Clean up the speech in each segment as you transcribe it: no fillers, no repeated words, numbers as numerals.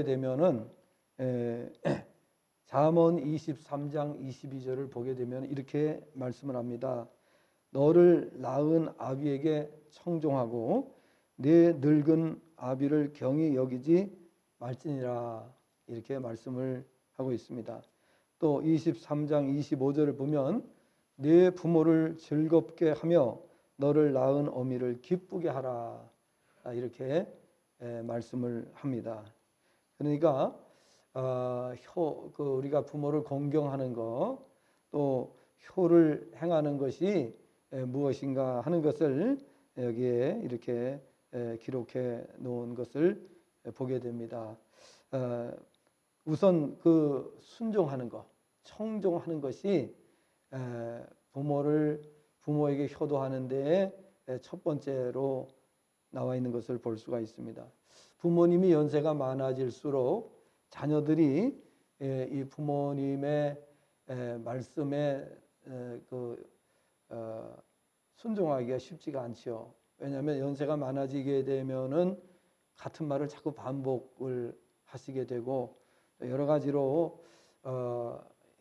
되면은 잠언 23장 22절을 보게 되면 이렇게 말씀을 합니다. 너를 낳은 아비에게 청종하고 내 늙은 아비를 경히 여기지 말지니라, 이렇게 말씀을 하고 있습니다. 또 23장 25절을 보면 내 부모를 즐겁게 하며 너를 낳은 어미를 기쁘게 하라, 이렇게 말씀을 합니다. 그러니까 우리가 부모를 공경하는 것, 또 효를 행하는 것이 무엇인가 하는 것을 여기에 이렇게 기록해 놓은 것을 보게 됩니다. 우선 그 순종하는 것, 청종하는 것이 부모에게 효도하는 데에 첫 번째로 나와 있는 것을 볼 수가 있습니다. 부모님이 연세가 많아질수록 자녀들이 이 부모님의 말씀에 순종하기가 쉽지가 않죠. 왜냐하면 연세가 많아지게 되면은 같은 말을 자꾸 반복을 하시게 되고 여러 가지로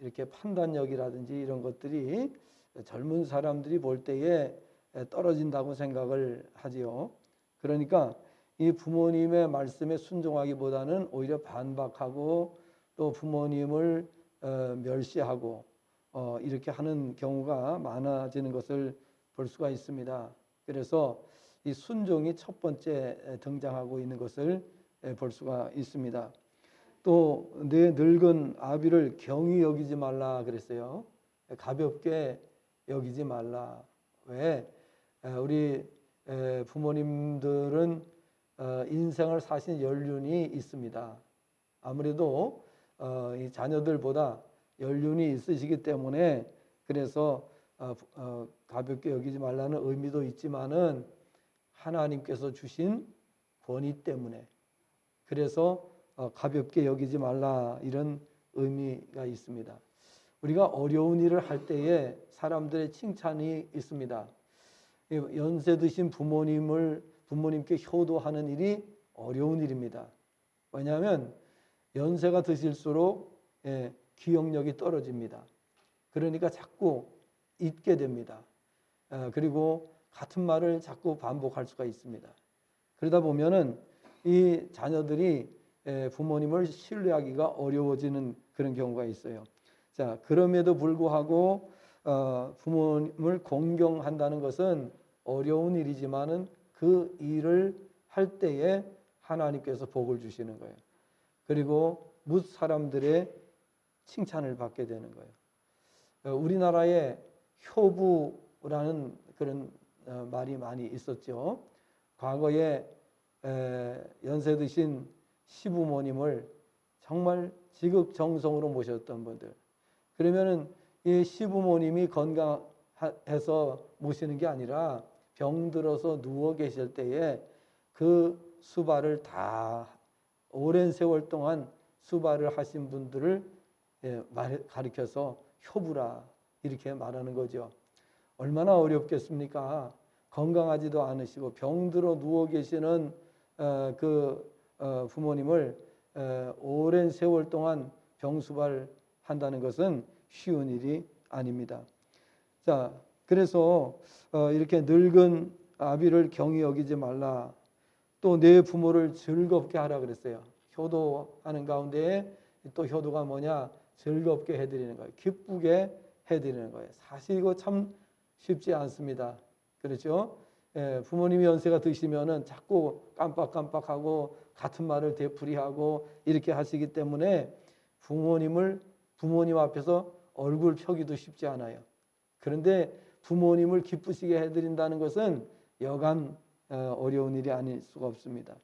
이렇게 판단력이라든지 이런 것들이 젊은 사람들이 볼 때에 떨어진다고 생각을 하지요. 그러니까 이 부모님의 말씀에 순종하기보다는 오히려 반박하고 또 부모님을 멸시하고 이렇게 하는 경우가 많아지는 것을 볼 수가 있습니다. 그래서 이 순종이 첫 번째 등장하고 있는 것을 볼 수가 있습니다. 또 내 늙은 아비를 경히 여기지 말라 그랬어요. 가볍게 여기지 말라. 왜? 우리 부모님들은 인생을 사신 연륜이 있습니다. 아무래도 이 자녀들보다 연륜이 있으시기 때문에 그래서 가볍게 여기지 말라는 의미도 있지만은 하나님께서 주신 권위 때문에 그래서 가볍게 여기지 말라, 이런 의미가 있습니다. 우리가 어려운 일을 할 때에 사람들의 칭찬이 있습니다. 연세 드신 부모님께 효도하는 일이 어려운 일입니다. 왜냐하면 연세가 드실수록 기억력이 떨어집니다. 그러니까 자꾸 잊게 됩니다. 그리고 같은 말을 자꾸 반복할 수가 있습니다. 그러다 보면은 이 자녀들이 부모님을 신뢰하기가 어려워지는 그런 경우가 있어요. 자, 그럼에도 불구하고 부모님을 공경한다는 것은 어려운 일이지만은 그 일을 할 때에 하나님께서 복을 주시는 거예요. 그리고 뭇 사람들의 칭찬을 받게 되는 거예요. 우리나라에 효부라는 그런 말이 많이 있었죠. 과거에 연세 드신 시부모님을 정말 지극정성으로 모셨던 분들, 그러면은 이 시부모님이 건강해서 모시는 게 아니라 병들어서 누워 계실 때에 그 수발을 다 오랜 세월 동안 수발을 하신 분들을 가리켜서 효부라, 이렇게 말하는 거죠. 얼마나 어렵겠습니까? 건강하지도 않으시고 병들어 누워 계시는 부모님을 오랜 세월 동안 병수발 한다는 것은 쉬운 일이 아닙니다. 자, 그래서 이렇게 늙은 아비를 경히 여기지 말라. 또 내 부모를 즐겁게 하라 그랬어요. 효도하는 가운데 또 효도가 뭐냐? 즐겁게 해드리는 거예요. 기쁘게 해드리는 거예요. 사실 이거 참 쉽지 않습니다. 그렇죠? 부모님이 연세가 드시면은 자꾸 깜빡깜빡하고 같은 말을 되풀이하고 이렇게 하시기 때문에 부모님 앞에서 얼굴 펴기도 쉽지 않아요. 그런데 부모님을 기쁘시게 해드린다는 것은 여간 어려운 일이 아닐 수가 없습니다.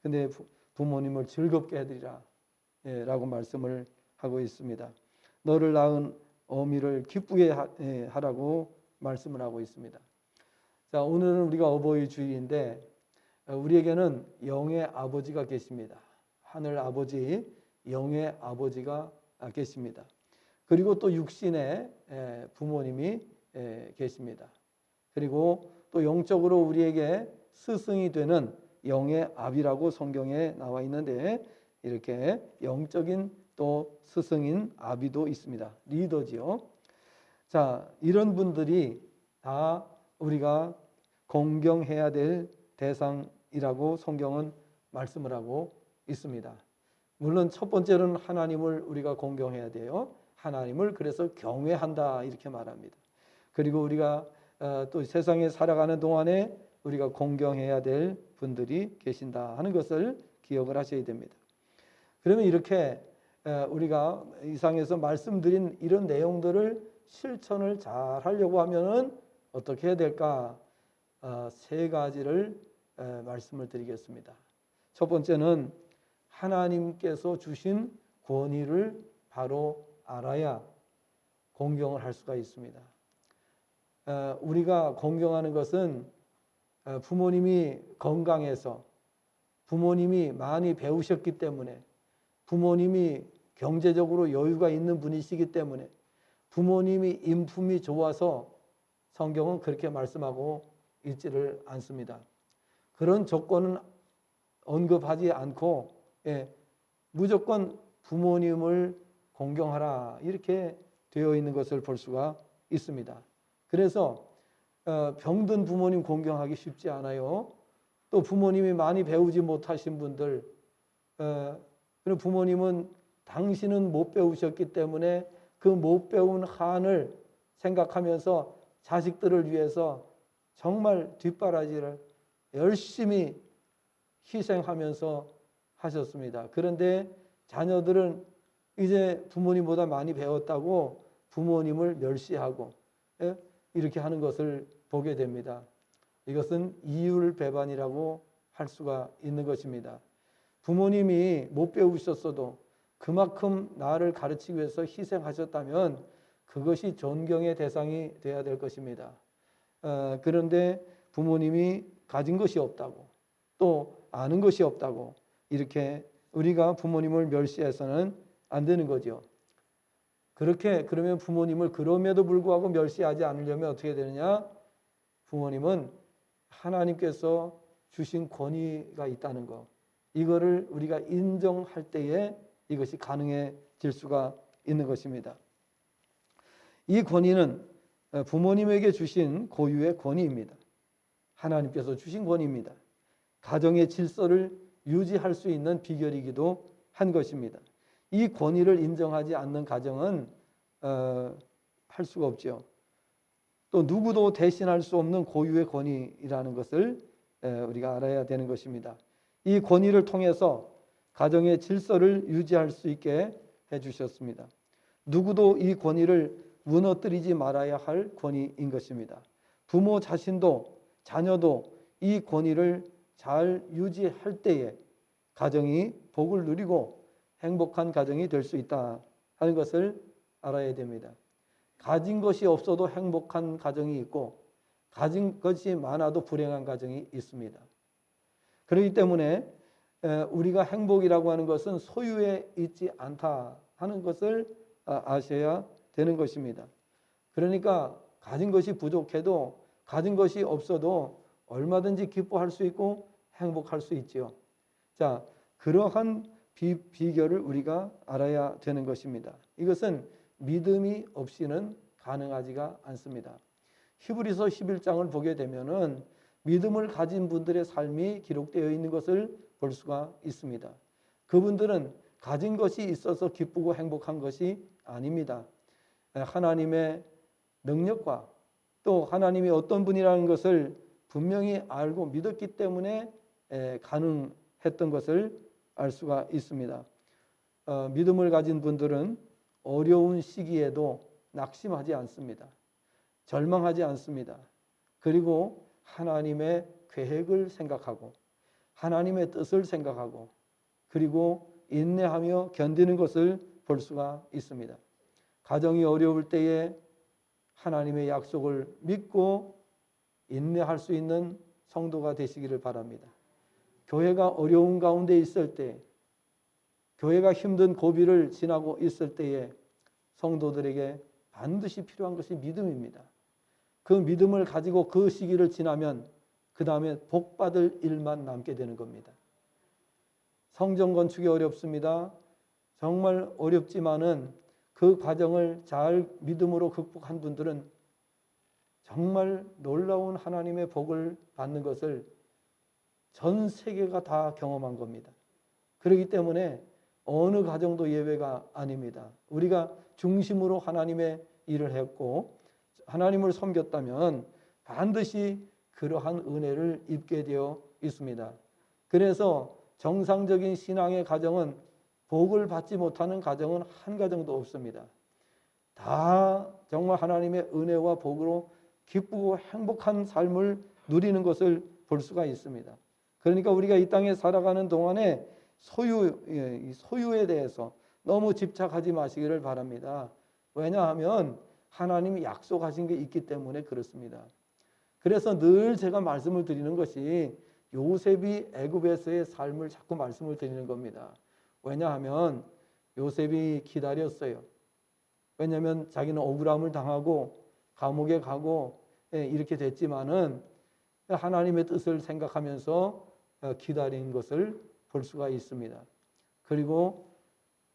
근데 부모님을 즐겁게 해드리라 라고 말씀을 하고 있습니다. 너를 낳은 어미를 기쁘게 하라고 말씀을 하고 있습니다. 자, 오늘은 우리가 어버이 주일인데 우리에게는 영의 아버지가 계십니다. 하늘 아버지, 영의 아버지가 계십니다. 그리고 또 육신의 부모님이 계십니다. 그리고 또 영적으로 우리에게 스승이 되는 영의 아비라고 성경에 나와 있는데 이렇게 영적인 또 스승인 아비도 있습니다. 리더지요. 자, 이런 분들이 다 우리가 공경해야 될 대상이라고 성경은 말씀을 하고 있습니다. 물론 첫 번째로는 하나님을 우리가 공경해야 돼요. 하나님을 그래서 경외한다 이렇게 말합니다. 그리고 우리가 또 세상에 살아가는 동안에 우리가 공경해야 될 분들이 계신다 하는 것을 기억을 하셔야 됩니다. 그러면 이렇게 우리가 이상에서 말씀드린 이런 내용들을 실천을 잘 하려고 하면은 어떻게 해야 될까? 세 가지를 말씀을 드리겠습니다. 첫 번째는 하나님께서 주신 권위를 바로 알아야 공경을 할 수가 있습니다. 우리가 공경하는 것은 부모님이 건강해서, 부모님이 많이 배우셨기 때문에, 부모님이 경제적으로 여유가 있는 분이시기 때문에, 부모님이 인품이 좋아서 성경은 그렇게 말씀하고 있지를 않습니다. 그런 조건은 언급하지 않고 무조건 부모님을 공경하라 이렇게 되어 있는 것을 볼 수가 있습니다. 그래서 병든 부모님 공경하기 쉽지 않아요. 또 부모님이 많이 배우지 못하신 분들, 그리고 부모님은 당신은 못 배우셨기 때문에 그 못 배운 한을 생각하면서 자식들을 위해서 정말 뒷바라지를 열심히 희생하면서 하셨습니다. 그런데 자녀들은 이제 부모님보다 많이 배웠다고 부모님을 멸시하고 이렇게 하는 것을 보게 됩니다. 이것은 이율배반이라고 할 수가 있는 것입니다. 부모님이 못 배우셨어도 그만큼 나를 가르치기 위해서 희생하셨다면 그것이 존경의 대상이 되어야 될 것입니다. 그런데 부모님이 가진 것이 없다고 또 아는 것이 없다고 이렇게 우리가 부모님을 멸시해서는 안 되는 거죠. 그러면 부모님을 그럼에도 불구하고 멸시하지 않으려면 어떻게 되느냐? 부모님은 하나님께서 주신 권위가 있다는 것, 이거를 우리가 인정할 때에 이것이 가능해질 수가 있는 것입니다. 이 권위는 부모님에게 주신 고유의 권위입니다. 하나님께서 주신 권위입니다. 가정의 질서를 유지할 수 있는 비결이기도 한 것입니다. 이 권위를 인정하지 않는 가정은 할 수가 없죠. 또 누구도 대신할 수 없는 고유의 권위라는 것을 우리가 알아야 되는 것입니다. 이 권위를 통해서 가정의 질서를 유지할 수 있게 해주셨습니다. 누구도 이 권위를 무너뜨리지 말아야 할 권위인 것입니다. 부모 자신도 자녀도 이 권위를 잘 유지할 때에 가정이 복을 누리고 행복한 가정이 될 수 있다 하는 것을 알아야 됩니다. 가진 것이 없어도 행복한 가정이 있고 가진 것이 많아도 불행한 가정이 있습니다. 그렇기 때문에 우리가 행복이라고 하는 것은 소유에 있지 않다 하는 것을 아셔야 되는 것입니다. 그러니까 가진 것이 부족해도 가진 것이 없어도 얼마든지 기뻐할 수 있고 행복할 수 있지요. 자, 그러한 비결을 우리가 알아야 되는 것입니다. 이것은 믿음이 없이는 가능하지가 않습니다. 히브리서 11장을 보게 되면은 믿음을 가진 분들의 삶이 기록되어 있는 것을 볼 수가 있습니다. 그분들은 가진 것이 있어서 기쁘고 행복한 것이 아닙니다. 하나님의 능력과 또 하나님이 어떤 분이라는 것을 분명히 알고 믿었기 때문에 가능했던 것을 알 수가 있습니다. 믿음을 가진 분들은 어려운 시기에도 낙심하지 않습니다. 절망하지 않습니다. 그리고 하나님의 계획을 생각하고 하나님의 뜻을 생각하고 그리고 인내하며 견디는 것을 볼 수가 있습니다. 가정이 어려울 때에 하나님의 약속을 믿고 인내할 수 있는 성도가 되시기를 바랍니다. 교회가 어려운 가운데 있을 때, 교회가 힘든 고비를 지나고 있을 때에 성도들에게 반드시 필요한 것이 믿음입니다. 그 믿음을 가지고 그 시기를 지나면 그 다음에 복받을 일만 남게 되는 겁니다. 성전 건축이 어렵습니다. 정말 어렵지만은 그 과정을 잘 믿음으로 극복한 분들은 정말 놀라운 하나님의 복을 받는 것을 전 세계가 다 경험한 겁니다. 그렇기 때문에 어느 가정도 예외가 아닙니다. 우리가 중심으로 하나님의 일을 했고 하나님을 섬겼다면 반드시 그러한 은혜를 입게 되어 있습니다. 그래서 정상적인 신앙의 가정은 복을 받지 못하는 가정은 한 가정도 없습니다. 다 정말 하나님의 은혜와 복으로 기쁘고 행복한 삶을 누리는 것을 볼 수가 있습니다. 그러니까 우리가 이 땅에 살아가는 동안에 소유에 대해서 너무 집착하지 마시기를 바랍니다. 왜냐하면 하나님이 약속하신 게 있기 때문에 그렇습니다. 그래서 늘 제가 말씀을 드리는 것이 요셉이 애굽에서의 삶을 자꾸 말씀을 드리는 겁니다. 왜냐하면 요셉이 기다렸어요. 왜냐하면 자기는 억울함을 당하고 감옥에 가고 이렇게 됐지만은 하나님의 뜻을 생각하면서 기다린 것을 볼 수가 있습니다. 그리고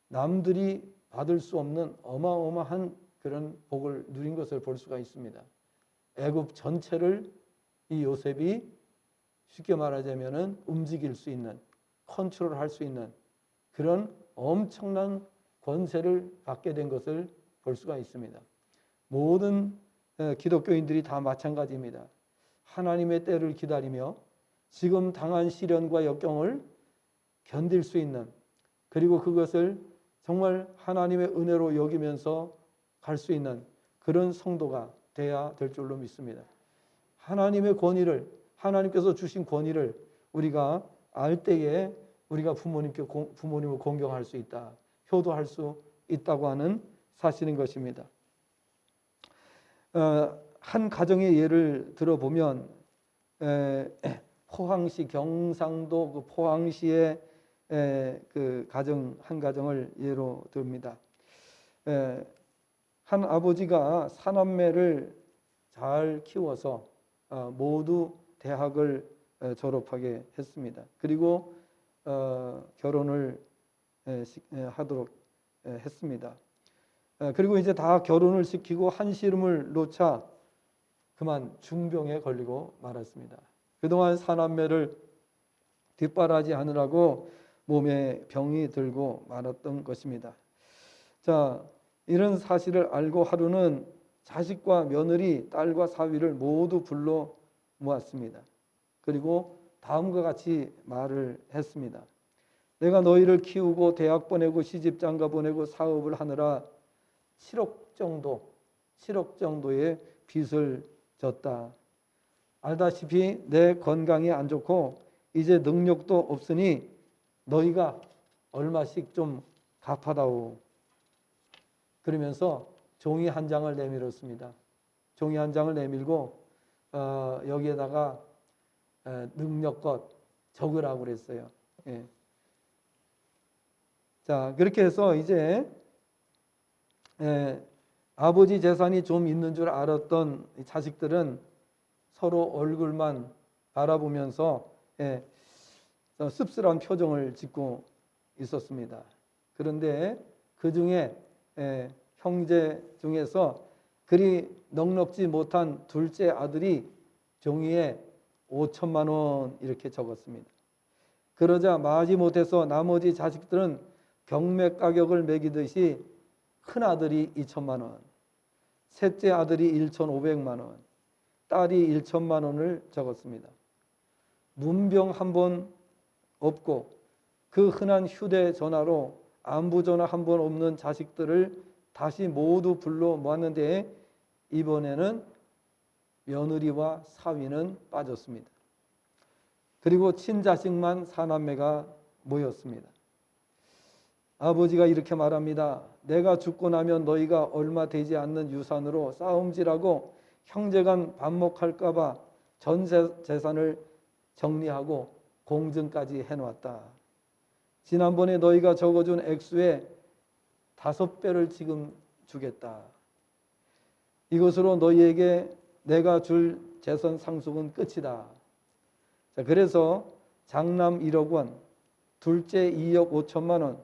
남들이 받을 수 없는 어마어마한 그런 복을 누린 것을 볼 수가 있습니다. 애굽 전체를 이 요셉이 쉽게 말하자면은 움직일 수 있는, 컨트롤할 수 있는 그런 엄청난 권세를 받게 된 것을 볼 수가 있습니다. 모든 기독교인들이 다 마찬가지입니다. 하나님의 때를 기다리며 지금 당한 시련과 역경을 견딜 수 있는, 그리고 그것을 정말 하나님의 은혜로 여기면서 갈 수 있는 그런 성도가 돼야 될 줄로 믿습니다. 하나님의 권위를, 하나님께서 주신 권위를 우리가 알 때에 우리가 부모님을 공경할 수 있다, 효도할 수 있다고 하는 사실인 것입니다. 한 가정의 예를 들어보면 포항시, 경상도 그 포항시의 그 가정, 한 가정을 예로 듭니다. 한 아버지가 사남매를 잘 키워서 모두 대학을 졸업하게 했습니다. 그리고 결혼을 하도록 했습니다. 그리고 이제 다 결혼을 시키고 한시름을 놓자 그만 중병에 걸리고 말았습니다. 그동안 사남매를 뒷바라지하느라고 몸에 병이 들고 말았던 것입니다. 자, 이런 사실을 알고 하루는 자식과 며느리, 딸과 사위를 모두 불러 모았습니다. 그리고 다음과 같이 말을 했습니다. 내가 너희를 키우고 대학 보내고 시집 장가 보내고 사업을 하느라 7억 정도의 빚을 졌다. 알다시피 내 건강이 안 좋고 이제 능력도 없으니 너희가 얼마씩 좀 갚아다오. 그러면서 종이 한 장을 내밀었습니다. 종이 한 장을 내밀고 여기에다가 능력껏 적으라고 그랬어요. 예. 자, 그렇게 해서 이제 아버지 재산이 좀 있는 줄 알았던 자식들은 서로 얼굴만 바라보면서 씁쓸한 표정을 짓고 있었습니다. 그런데 그 중에 형제 중에서 그리 넉넉지 못한 둘째 아들이 종이에 5천만 원 이렇게 적었습니다. 그러자 마지못해서 나머지 자식들은 경매 가격을 매기듯이 큰 아들이 2천만 원, 셋째 아들이 1,500만 원, 딸이 1천만 원을 적었습니다. 문병 한 번 없고 그 흔한 휴대전화로 안부전화 한 번 없는 자식들을 다시 모두 불러 모았는데 이번에는 며느리와 사위는 빠졌습니다. 그리고 친자식만 사남매가 모였습니다. 아버지가 이렇게 말합니다. 내가 죽고 나면 너희가 얼마 되지 않는 유산으로 싸움질하고 형제간 반목할까 봐 전 재산을 정리하고 공증까지 해놓았다. 지난번에 너희가 적어준 액수의 5배를 지금 주겠다. 이것으로 너희에게 내가 줄 재산 상속은 끝이다. 자, 그래서 장남 1억 원, 둘째 2억 5천만 원,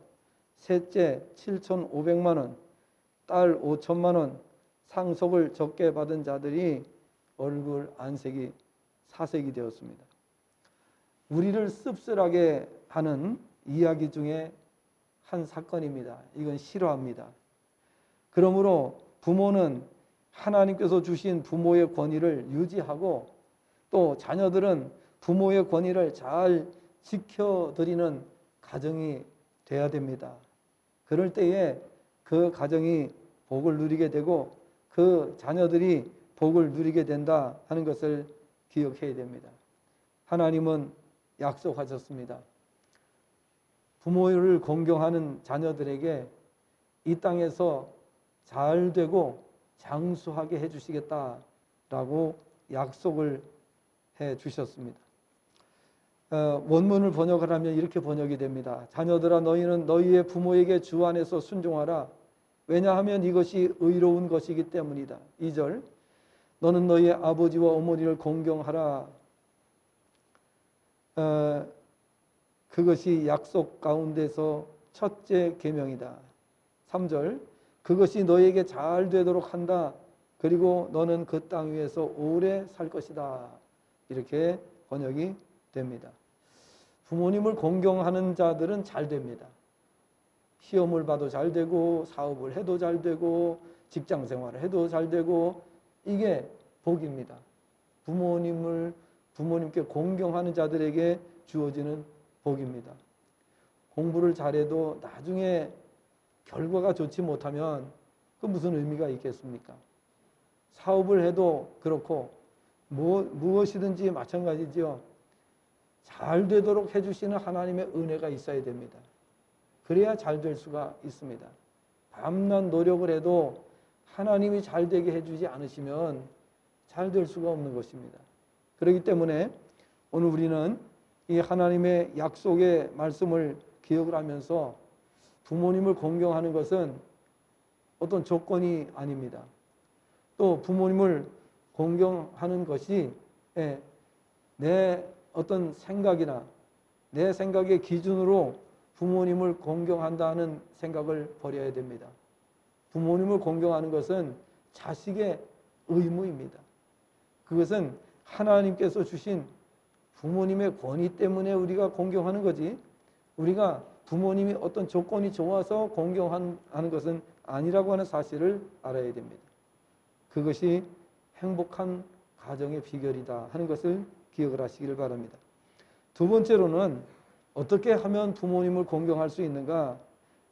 셋째 7,500만 원, 딸 5천만 원, 상속을 적게 받은 자들이 얼굴 안색이 사색이 되었습니다. 우리를 씁쓸하게 하는 이야기 중에 한 사건입니다. 이건 실화입니다. 그러므로 부모는 하나님께서 주신 부모의 권위를 유지하고 또 자녀들은 부모의 권위를 잘 지켜드리는 가정이 돼야 됩니다. 그럴 때에 그 가정이 복을 누리게 되고 그 자녀들이 복을 누리게 된다 하는 것을 기억해야 됩니다. 하나님은 약속하셨습니다. 부모를 공경하는 자녀들에게 이 땅에서 잘 되고 장수하게 해주시겠다라고 약속을 해주셨습니다. 원문을 번역을 하면 이렇게 번역이 됩니다. 자녀들아 너희는 너희의 부모에게 주 안에서 순종하라. 왜냐하면 이것이 의로운 것이기 때문이다. 2절 너는 너희의 아버지와 어머니를 공경하라. 그것이 약속 가운데서 첫째 계명이다. 3절 그것이 너희에게 잘 되도록 한다. 그리고 너는 그 땅 위에서 오래 살 것이다. 이렇게 번역이 됩니다. 부모님을 공경하는 자들은 잘 됩니다. 시험을 봐도 잘 되고 사업을 해도 잘 되고 직장 생활을 해도 잘 되고 이게 복입니다. 부모님께 공경하는 자들에게 주어지는 복입니다. 공부를 잘해도 나중에 결과가 좋지 못하면 그 무슨 의미가 있겠습니까? 사업을 해도 그렇고 무엇이든지 마찬가지죠. 잘 되도록 해주시는 하나님의 은혜가 있어야 됩니다. 그래야 잘 될 수가 있습니다. 밤낮 노력을 해도 하나님이 잘 되게 해주지 않으시면 잘 될 수가 없는 것입니다. 그렇기 때문에 오늘 우리는 이 하나님의 약속의 말씀을 기억을 하면서 부모님을 공경하는 것은 어떤 조건이 아닙니다. 또 부모님을 공경하는 것이 내 어떤 생각이나 내 생각의 기준으로 부모님을 공경한다는 생각을 버려야 됩니다. 부모님을 공경하는 것은 자식의 의무입니다. 그것은 하나님께서 주신 부모님의 권위 때문에 우리가 공경하는 거지 우리가 부모님이 어떤 조건이 좋아서 공경하는 것은 아니라고 하는 사실을 알아야 됩니다. 그것이 행복한 가정의 비결이다 하는 것을 기억을 하시기를 바랍니다. 두 번째로는 어떻게 하면 부모님을 공경할 수 있는가?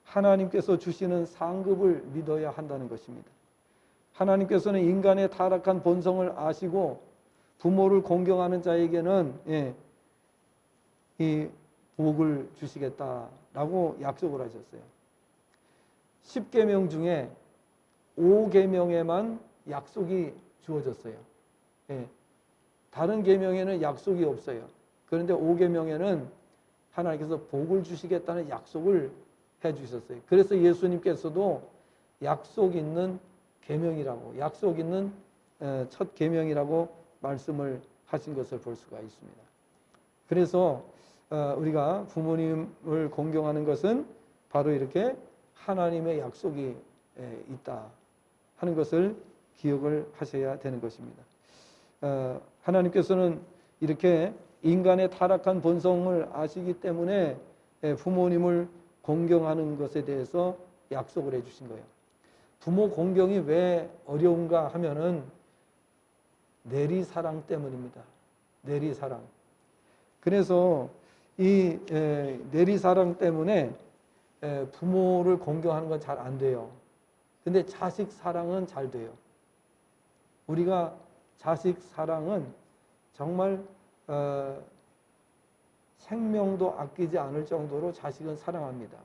하나님께서 주시는 상급을 믿어야 한다는 것입니다. 하나님께서는 인간의 타락한 본성을 아시고 부모를 공경하는 자에게는 이 복을 주시겠다라고 약속을 하셨어요. 10계명 중에 5계명에만 약속이 주어졌어요. 다른 계명에는 약속이 없어요. 그런데 5계명에는 하나님께서 복을 주시겠다는 약속을 해주셨어요. 그래서 예수님께서도 약속 있는 계명이라고 약속 있는 첫 계명이라고 말씀을 하신 것을 볼 수가 있습니다. 그래서 우리가 부모님을 공경하는 것은 바로 이렇게 하나님의 약속이 있다 하는 것을 기억을 하셔야 되는 것입니다. 하나님께서는 이렇게 인간의 타락한 본성을 아시기 때문에 부모님을 공경하는 것에 대해서 약속을 해주신 거예요. 부모 공경이 왜 어려운가 하면은 내리사랑 때문입니다. 내리사랑. 그래서 이 내리사랑 때문에 부모를 공경하는 건 잘 안 돼요. 근데 자식 사랑은 잘 돼요. 우리가 자식 사랑은 정말 생명도 아끼지 않을 정도로 자식은 사랑합니다.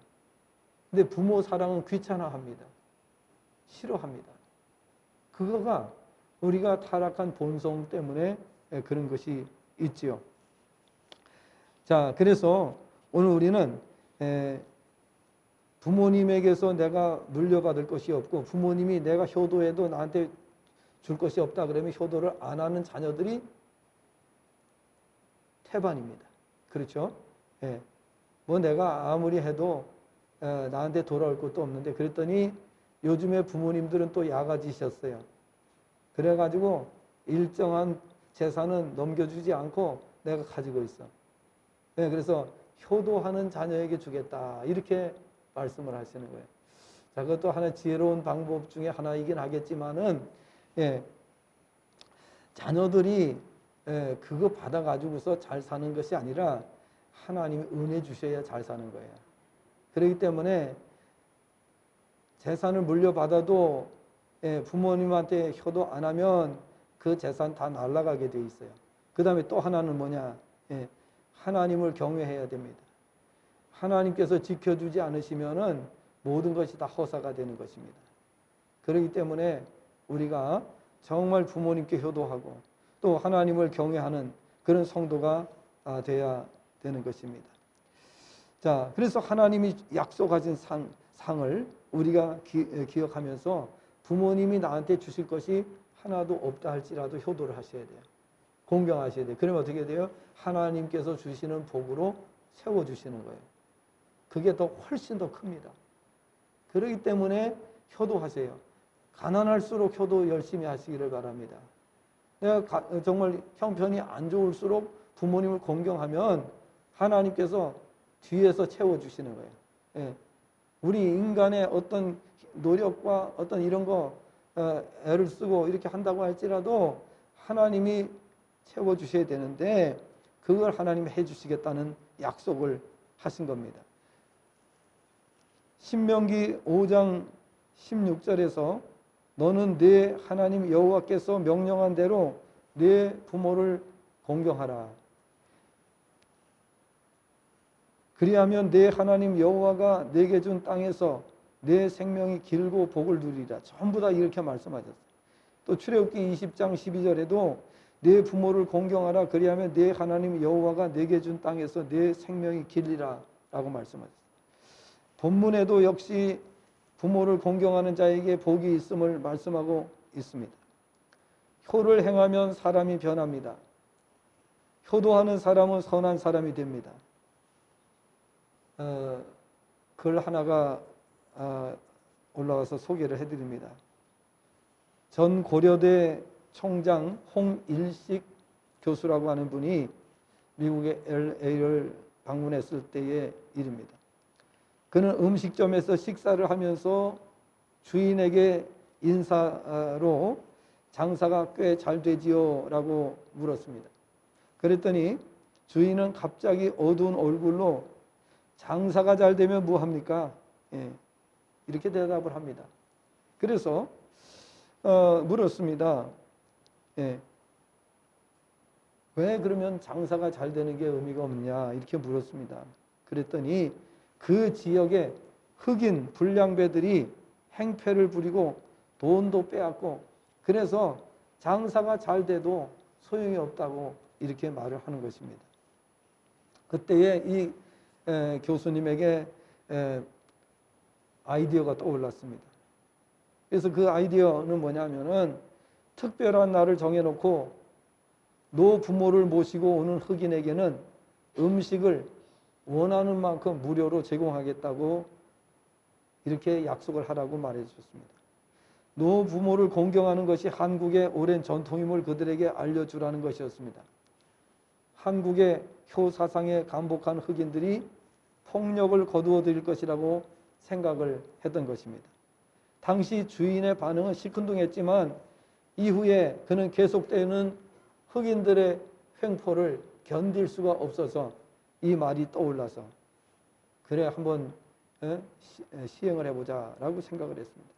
근데 부모 사랑은 귀찮아합니다. 싫어합니다. 그거가 우리가 타락한 본성 때문에 그런 것이 있지요. 자, 그래서 오늘 우리는 부모님에게서 내가 물려받을 것이 없고 부모님이 내가 효도해도 나한테 줄 것이 없다 그러면 효도를 안 하는 자녀들이 태반입니다. 그렇죠? 뭐 내가 아무리 해도 나한테 돌아올 것도 없는데, 그랬더니 요즘에 부모님들은 또 야가지셨어요. 그래가지고 일정한 재산은 넘겨주지 않고 내가 가지고 있어. 그래서 효도하는 자녀에게 주겠다, 이렇게 말씀을 하시는 거예요. 자, 그것도 하나의 지혜로운 방법 중에 하나이긴 하겠지만은, 자녀들이 그거 받아가지고서 잘 사는 것이 아니라 하나님이 은혜 주셔야 잘 사는 거예요. 그렇기 때문에 재산을 물려받아도 부모님한테 효도 안 하면 그 재산 다 날아가게 돼 있어요. 그 다음에 또 하나는 뭐냐? 하나님을 경외해야 됩니다. 하나님께서 지켜주지 않으시면은 모든 것이 다 허사가 되는 것입니다. 그렇기 때문에 우리가 정말 부모님께 효도하고 또 하나님을 경외하는 그런 성도가 되어야 되는 것입니다. 자, 그래서 하나님이 약속하신 상을 우리가 기억하면서 부모님이 나한테 주실 것이 하나도 없다 할지라도 효도를 하셔야 돼요. 공경하셔야 돼요. 그러면 어떻게 돼요? 하나님께서 주시는 복으로 세워주시는 거예요. 그게 더 훨씬 더 큽니다. 그렇기 때문에 효도하세요. 가난할수록 효도 열심히 하시기를 바랍니다. 내가 정말 형편이 안 좋을수록 부모님을 공경하면 하나님께서 뒤에서 채워주시는 거예요. 우리 인간의 어떤 노력과 어떤 이런 거 애를 쓰고 이렇게 한다고 할지라도 하나님이 채워주셔야 되는데 그걸 하나님이 해주시겠다는 약속을 하신 겁니다. 신명기 5장 16절에서 너는 네 하나님 여호와께서 명령한 대로 네 부모를 공경하라. 그리하면 네 하나님 여호와가 네게 준 땅에서 네 생명이 길고 복을 누리라. 전부 다 이렇게 말씀하셨어요. 또 출애굽기 20장 12절에도 네 부모를 공경하라. 그리하면 네 하나님 여호와가 네게 준 땅에서 네 생명이 길리라 라고 말씀하셨어요. 본문에도 역시 부모를 공경하는 자에게 복이 있음을 말씀하고 있습니다. 효를 행하면 사람이 변합니다. 효도하는 사람은 선한 사람이 됩니다. 글 하나가 올라와서 소개를 해드립니다. 전 고려대 총장 홍일식 교수라고 하는 분이 미국의 LA를 방문했을 때의 일입니다. 그는 음식점에서 식사를 하면서 주인에게 인사로 장사가 꽤 잘 되지요? 라고 물었습니다. 그랬더니 주인은 갑자기 어두운 얼굴로 장사가 잘 되면 뭐합니까? 이렇게 대답을 합니다. 그래서 물었습니다. 왜 그러면 장사가 잘 되는 게 의미가 없냐? 이렇게 물었습니다. 그랬더니 그 지역의 흑인 불량배들이 행패를 부리고 돈도 빼앗고 그래서 장사가 잘 돼도 소용이 없다고 이렇게 말을 하는 것입니다. 그때에 이 교수님에게 아이디어가 떠올랐습니다. 그래서 그 아이디어는 뭐냐면은 특별한 날을 정해놓고 노부모를 모시고 오는 흑인에게는 음식을 원하는 만큼 무료로 제공하겠다고 이렇게 약속을 하라고 말해 주셨습니다. 노부모를 공경하는 것이 한국의 오랜 전통임을 그들에게 알려주라는 것이었습니다. 한국의 효사상에 감복한 흑인들이 폭력을 거두어 드릴 것이라고 생각을 했던 것입니다. 당시 주인의 반응은 시큰둥했지만 이후에 그는 계속되는 흑인들의 횡포를 견딜 수가 없어서 이 말이 떠올라서 그래 한번 시행을 해보자 라고 생각을 했습니다.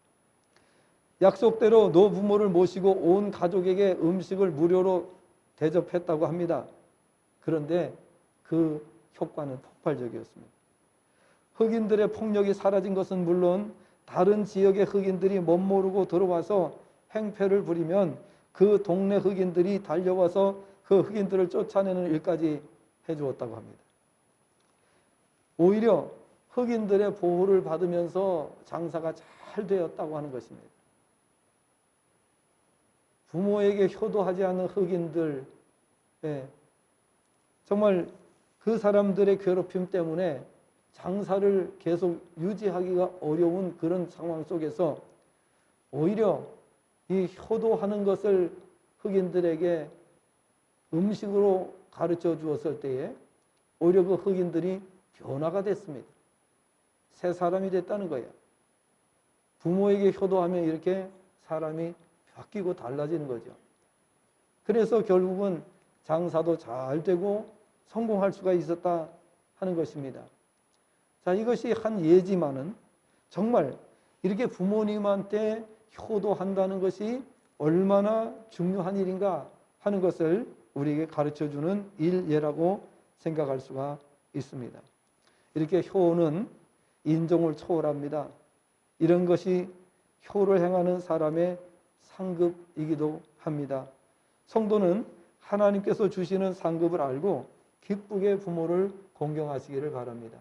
약속대로 노부모를 모시고 온 가족에게 음식을 무료로 대접했다고 합니다. 그런데 그 효과는 폭발적이었습니다. 흑인들의 폭력이 사라진 것은 물론 다른 지역의 흑인들이 멋모르고 들어와서 행패를 부리면 그 동네 흑인들이 달려와서 그 흑인들을 쫓아내는 일까지 해주었다고 합니다. 오히려 흑인들의 보호를 받으면서 장사가 잘 되었다고 하는 것입니다. 부모에게 효도하지 않는 흑인들, 정말 그 사람들의 괴롭힘 때문에 장사를 계속 유지하기가 어려운 그런 상황 속에서 오히려 이 효도하는 것을 흑인들에게 음식으로 가르쳐 주었을 때에 오히려 그 흑인들이 변화가 됐습니다. 새 사람이 됐다는 거예요. 부모에게 효도하면 이렇게 사람이 바뀌고 달라지는 거죠. 그래서 결국은 장사도 잘 되고 성공할 수가 있었다 하는 것입니다. 자, 이것이 한 예지만은 정말 이렇게 부모님한테 효도한다는 것이 얼마나 중요한 일인가 하는 것을 우리에게 가르쳐주는 일예라고 생각할 수가 있습니다. 이렇게 효는 인종을 초월합니다. 이런 것이 효를 행하는 사람의 상급이기도 합니다. 성도는 하나님께서 주시는 상급을 알고 기쁘게 부모를 공경하시기를 바랍니다.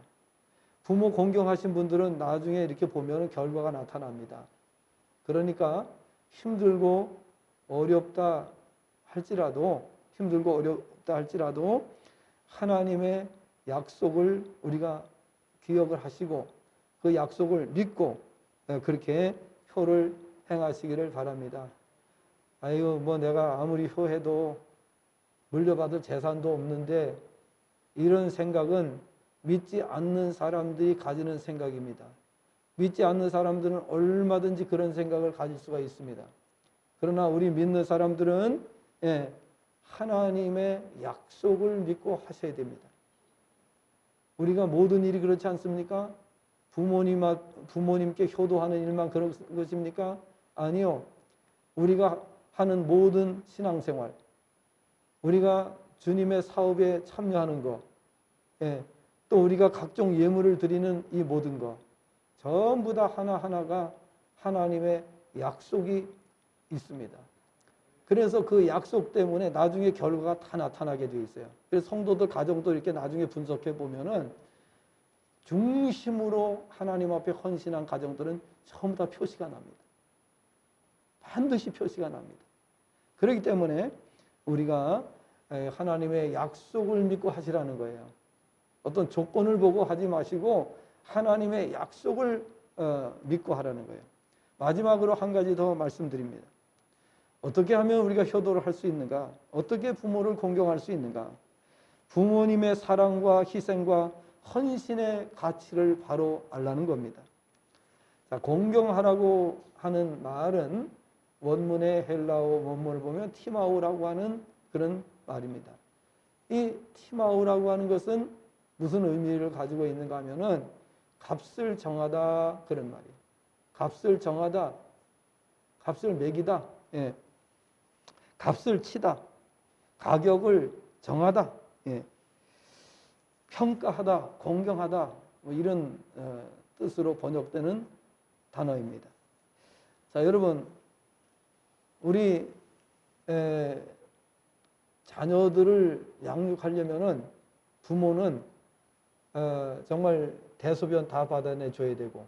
부모 공경하신 분들은 나중에 이렇게 보면 결과가 나타납니다. 그러니까 힘들고 어렵다 할지라도 하나님의 약속을 우리가 기억을 하시고 그 약속을 믿고 그렇게 효를 행하시기를 바랍니다. 아이고 뭐 내가 아무리 효해도 물려받을 재산도 없는데, 이런 생각은 믿지 않는 사람들이 가지는 생각입니다. 믿지 않는 사람들은 얼마든지 그런 생각을 가질 수가 있습니다. 그러나 우리 믿는 사람들은 하나님의 약속을 믿고 하셔야 됩니다. 우리가 모든 일이 그렇지 않습니까? 부모님께 효도하는 일만 그런 것입니까? 아니요. 우리가 하는 모든 신앙생활, 우리가 주님의 사업에 참여하는 것, 또 우리가 각종 예물을 드리는 이 모든 것, 전부 다 하나하나가 하나님의 약속이 있습니다. 그래서 그 약속 때문에 나중에 결과가 다 나타나게 되어 있어요. 그래서 성도들 가정도 이렇게 나중에 분석해 보면은 중심으로 하나님 앞에 헌신한 가정들은 전부 다 표시가 납니다. 반드시 표시가 납니다. 그렇기 때문에 우리가 하나님의 약속을 믿고 하시라는 거예요. 어떤 조건을 보고 하지 마시고 하나님의 약속을 믿고 하라는 거예요. 마지막으로 한 가지 더 말씀드립니다. 어떻게 하면 우리가 효도를 할 수 있는가? 어떻게 부모를 공경할 수 있는가? 부모님의 사랑과 희생과 헌신의 가치를 바로 알라는 겁니다. 자, 공경하라고 하는 말은 원문의 헬라어 원문을 보면 티마우라고 하는 그런 말입니다. 이 티마우라고 하는 것은 무슨 의미를 가지고 있는가 하면은 값을 정하다 그런 말이에요. 값을 정하다, 값을 매기다, 값을 치다, 가격을 정하다, 평가하다, 공경하다, 뭐 이런 뜻으로 번역되는 단어입니다. 자, 여러분, 우리 자녀들을 양육하려면은 부모는 정말 대소변 다 받아내 줘야 되고,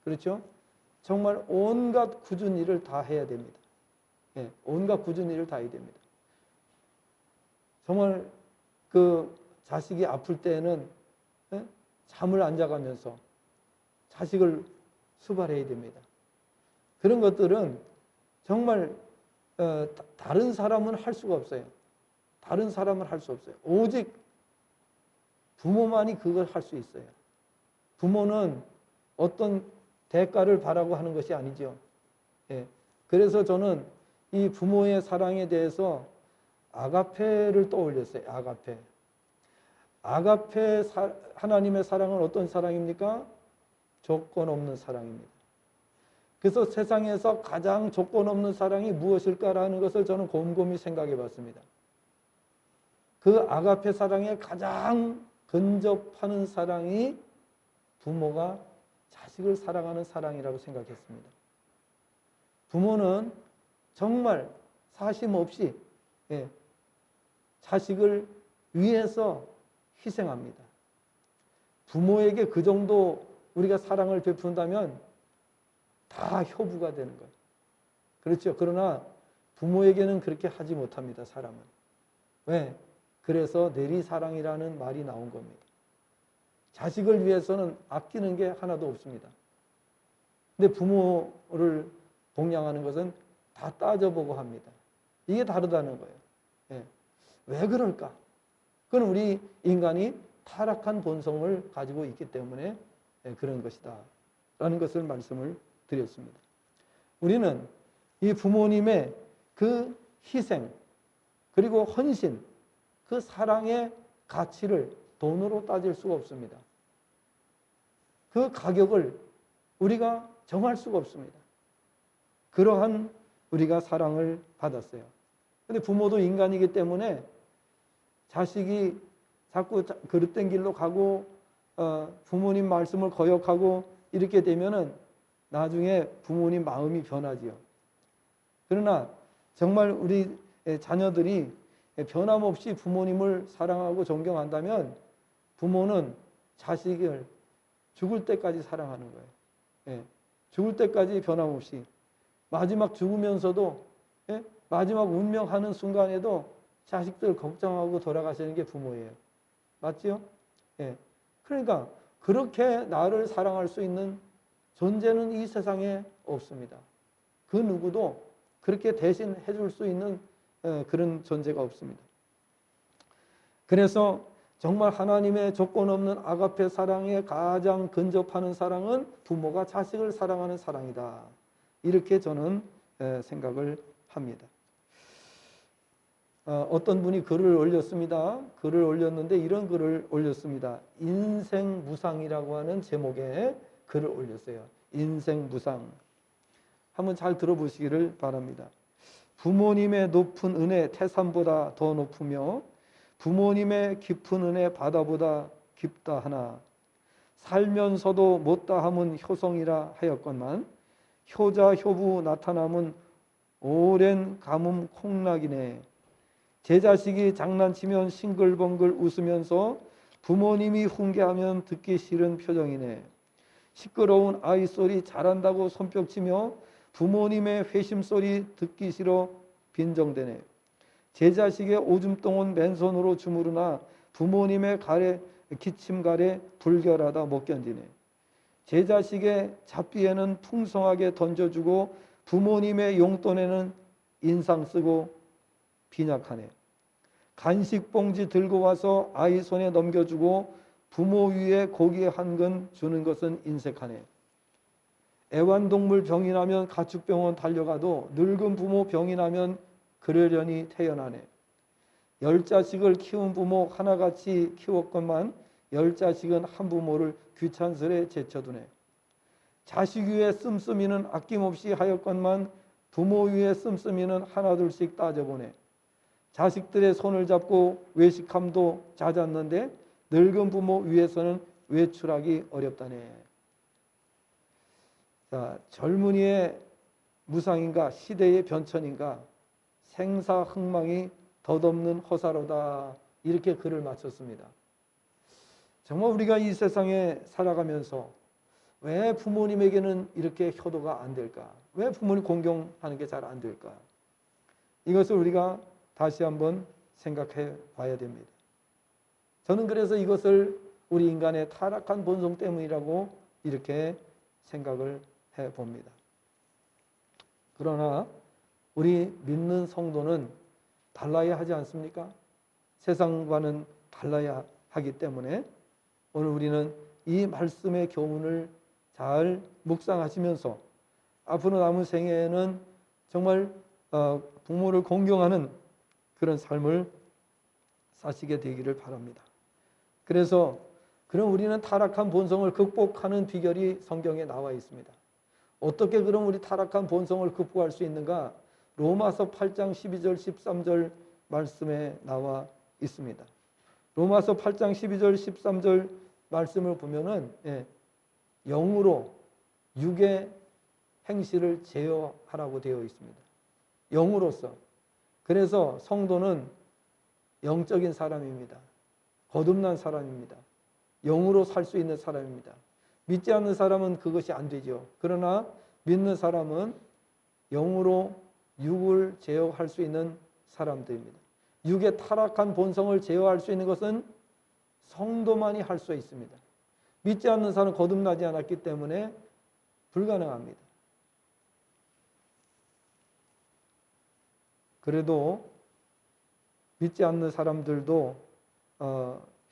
그렇죠? 정말 온갖 굳은 일을 다 해야 됩니다. 온갖 굳은 일을 다 해야 됩니다. 정말 그 자식이 아플 때에는 잠을 안 자가면서 자식을 수발해야 됩니다. 그런 것들은 정말 다른 사람은 할 수가 없어요. 다른 사람은 할 수 없어요. 오직 부모만이 그걸 할 수 있어요. 부모는 어떤 대가를 바라고 하는 것이 아니죠. 그래서 저는 이 부모의 사랑에 대해서 아가페를 떠올렸어요. 아가페 하나님의 사랑은 어떤 사랑입니까? 조건 없는 사랑입니다. 그래서 세상에서 가장 조건 없는 사랑이 무엇일까라는 것을 저는 곰곰이 생각해 봤습니다. 그 아가페 사랑에 가장 근접하는 사랑이 부모가 자식을 사랑하는 사랑이라고 생각했습니다. 부모는 정말 사심 없이 자식을 위해서 희생합니다. 부모에게 그 정도 우리가 사랑을 베푼다면 다 효부가 되는 거예요. 그렇죠? 그러나 부모에게는 그렇게 하지 못합니다, 사람은. 왜? 그래서 내리사랑이라는 말이 나온 겁니다. 자식을 위해서는 아끼는 게 하나도 없습니다. 근데 부모를 동양하는 것은 다 따져보고 합니다. 이게 다르다는 거예요. 예. 왜 그럴까? 그건 우리 인간이 타락한 본성을 가지고 있기 때문에 그런 것이다 라는 것을 말씀을 드렸습니다. 우리는 이 부모님의 그 희생 그리고 헌신, 그 사랑의 가치를 돈으로 따질 수가 없습니다. 그 가격을 우리가 정할 수가 없습니다. 그러한 우리가 사랑을 받았어요. 근데 부모도 인간이기 때문에 자식이 자꾸 그릇된 길로 가고 부모님 말씀을 거역하고 이렇게 되면은 나중에 부모님 마음이 변하지요. 그러나 정말 우리 자녀들이 변함없이 부모님을 사랑하고 존경한다면 부모는 자식을 죽을 때까지 사랑하는 거예요. 예, 죽을 때까지 변함없이. 마지막 죽으면서도 마지막 운명하는 순간에도 자식들 걱정하고 돌아가시는 게 부모예요. 맞지요? 예. 그러니까 그렇게 나를 사랑할 수 있는 존재는 이 세상에 없습니다. 그 누구도 그렇게 대신 해줄 수 있는 그런 존재가 없습니다. 그래서 정말 하나님의 조건 없는 아가페 사랑에 가장 근접하는 사랑은 부모가 자식을 사랑하는 사랑이다. 이렇게 저는 생각을 합니다. 어떤 분이 글을 올렸습니다. 글을 올렸는데 이런 글을 올렸습니다. 인생무상이라고 하는 제목의 글을 올렸어요. 인생무상. 한번 잘 들어보시기를 바랍니다. 부모님의 높은 은혜 태산보다 더 높으며 부모님의 깊은 은혜 바다보다 깊다 하나 살면서도 못다함은 효성이라 하였건만 효자 효부 나타남은 오랜 가뭄 콩락이네. 제 자식이 장난치면 싱글벙글 웃으면서 부모님이 훈계하면 듣기 싫은 표정이네. 시끄러운 아이 소리 잘한다고 손뼉치며 부모님의 회심 소리 듣기 싫어 빈정대네. 제 자식의 오줌똥은 맨손으로 주무르나 부모님의 기침갈에 불결하다 못 견디네. 제 자식의 잡비에는 풍성하게 던져주고 부모님의 용돈에는 인상 쓰고 빈약하네. 간식 봉지 들고 와서 아이 손에 넘겨주고 부모 위에 고기 한 근 주는 것은 인색하네. 애완동물 병이 나면 가축병원 달려가도 늙은 부모 병이 나면 그러려니 태어나네. 10자식을 키운 부모 하나같이 키웠건만 10자식은 한 부모를 귀찮스레 제쳐두네. 자식 위에 씀씀이는 아낌없이 하였건만 부모 위에 씀씀이는 하나둘씩 따져보네. 자식들의 손을 잡고 외식함도 잦았는데 늙은 부모 위에서는 외출하기 어렵다네. 자, 젊은이의 무상인가 시대의 변천인가 생사흥망이 덧없는 허사로다. 이렇게 글을 마쳤습니다. 정말 우리가 이 세상에 살아가면서 왜 부모님에게는 이렇게 효도가 안 될까? 왜 부모님 공경하는 게 잘 안 될까? 이것을 우리가 다시 한번 생각해 봐야 됩니다. 저는 그래서 이것을 우리 인간의 타락한 본성 때문이라고 이렇게 생각을 해 봅니다. 그러나 우리 믿는 성도는 달라야 하지 않습니까? 세상과는 달라야 하기 때문에 오늘 우리는 이 말씀의 교훈을 잘 묵상하시면서 앞으로 남은 생애에는 정말 부모를 공경하는 그런 삶을 사시게 되기를 바랍니다. 그래서 그럼 우리는 타락한 본성을 극복하는 비결이 성경에 나와 있습니다. 어떻게 그럼 우리 타락한 본성을 극복할 수 있는가? 로마서 8장 12절 13절 말씀에 나와 있습니다. 로마서 8장 12절 13절 말씀을 보면은 영으로 육의 행실을 제어하라고 되어 있습니다. 영으로서. 그래서 성도는 영적인 사람입니다. 거듭난 사람입니다. 영으로 살 수 있는 사람입니다. 믿지 않는 사람은 그것이 안 되죠. 그러나 믿는 사람은 영으로 육을 제어할 수 있는 사람들입니다. 육의 타락한 본성을 제어할 수 있는 것은 성도만이 할 수 있습니다. 믿지 않는 사람은 거듭나지 않았기 때문에 불가능합니다. 그래도 믿지 않는 사람들도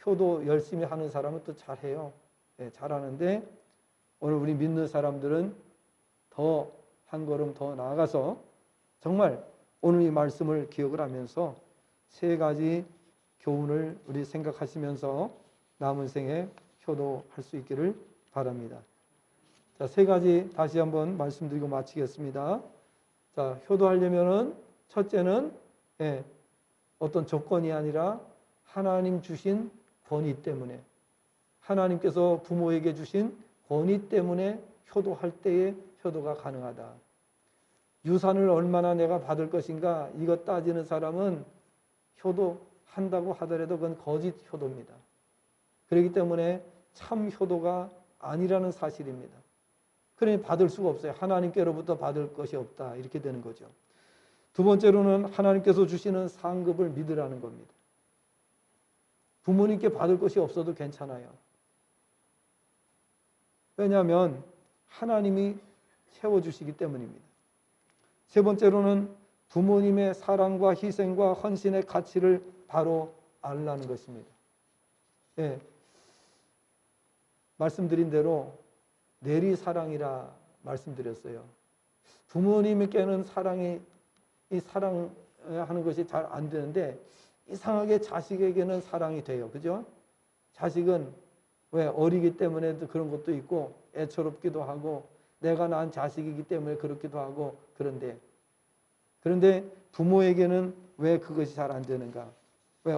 효도 열심히 하는 사람은 또 잘해요. 네, 잘하는데 오늘 우리 믿는 사람들은 더 한 걸음 더 나아가서 정말 오늘 이 말씀을 기억을 하면서 세 가지 교훈을 우리 생각하시면서 남은 생에 효도할 수 있기를 바랍니다. 자, 세 가지 다시 한번 말씀드리고 마치겠습니다. 자, 효도하려면은 첫째는 어떤 조건이 아니라 하나님 주신 권위 때문에, 하나님께서 부모에게 주신 권위 때문에 효도할 때에 효도가 가능하다. 유산을 얼마나 내가 받을 것인가 이것 따지는 사람은 효도한다고 하더라도 그건 거짓 효도입니다. 그렇기 때문에 참 효도가 아니라는 사실입니다. 그러니 받을 수가 없어요. 하나님께로부터 받을 것이 없다. 이렇게 되는 거죠. 두 번째로는 하나님께서 주시는 상급을 믿으라는 겁니다. 부모님께 받을 것이 없어도 괜찮아요. 왜냐하면 하나님이 채워주시기 때문입니다. 세 번째로는 부모님의 사랑과 희생과 헌신의 가치를 바로 알라는 것입니다. 예, 말씀드린 대로 내리사랑이라 말씀드렸어요. 부모님께는 사랑하는 것이 잘 안 되는데 이상하게 자식에게는 사랑이 돼요. 그죠? 자식은 왜 어리기 때문에 그런 것도 있고 애처롭기도 하고 내가 낳은 자식이기 때문에 그렇기도 하고 그런데 부모에게는 왜 그것이 잘 안 되는가? 왜